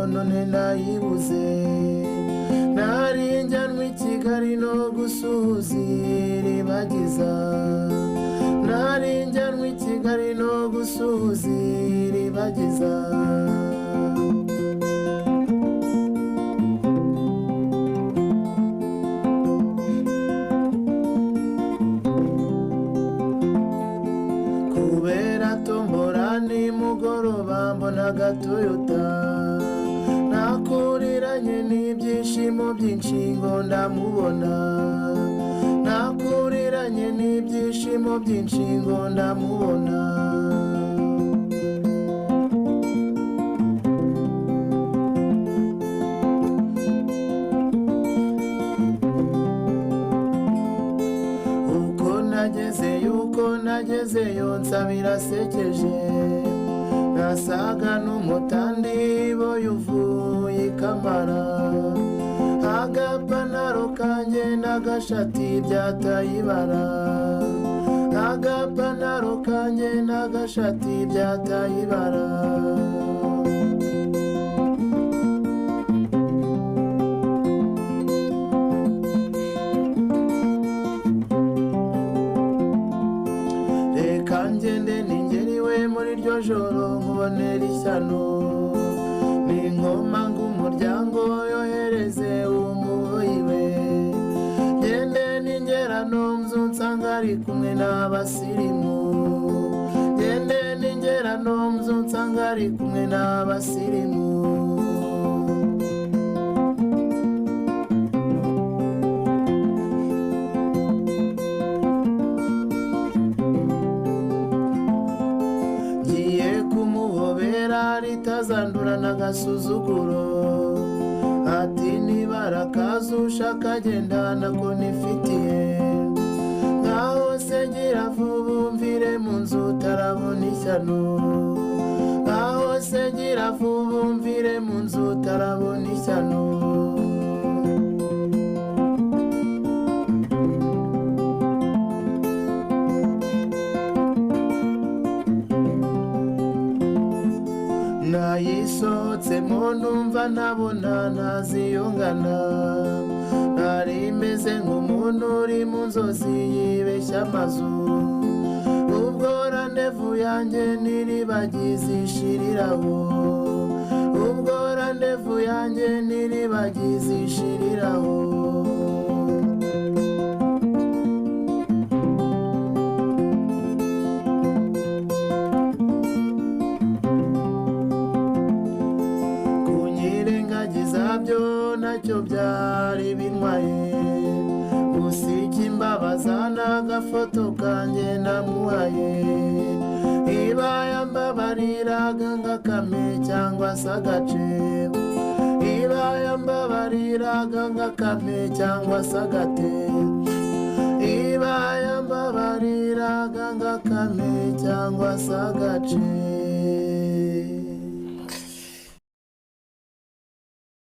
none nayibuze narinjyanwe i Kigali no gusuhuza iribagiza narinjyanwe i Kigali no gusuhuza iribagiza kubera tombora nimugoroba mbona agatoyota nakuriranye n'ibyishimo byinshi ngo ndamubona nakuriranye n'ibyishimo byinshi ngo ndamubona uko nagezeyo nsabira sekeje nasaga n'umutandi boye uvuye Kamara agapanaro kanjye n'agashati byataye ibara agapanaro kanjye n'agashati byataye ibara ngende ningeriwe muri ryo joro nkubonera ishyano n'inkoma ngo umuryango yohereze umuhoyiwe ngende ningerano mzu nsanga ari kumwe n'abasirimu ngende ningerano mzu nsanga ari kumwe n'abasirimu ritazandura n'agasuzuguro ati nibara kazusha kagenda nako nifitiye ngaho se gira vuba umvire mu nzu utarabona ishyano ngaho se gira vuba umvire mu nzu utarabona ishyano nayisohotsemo numva ntabona ntaziyongana nari meze nk'umuntu uri mu nzozi yibeshya amazu ubwo randevu yanjye n'iribagiza ishiriraho ubwo randevu yanjye n'iribagiza ishiriraho byo nacyo byari bintwaye usiki imbabaza n'agafoto kanjye namuhaye iba yambabariraga ngakame cyangwa se agace iba yambabariraga ngakame cyangwa se agate iba yambabariraga ngakame cyangwa se agace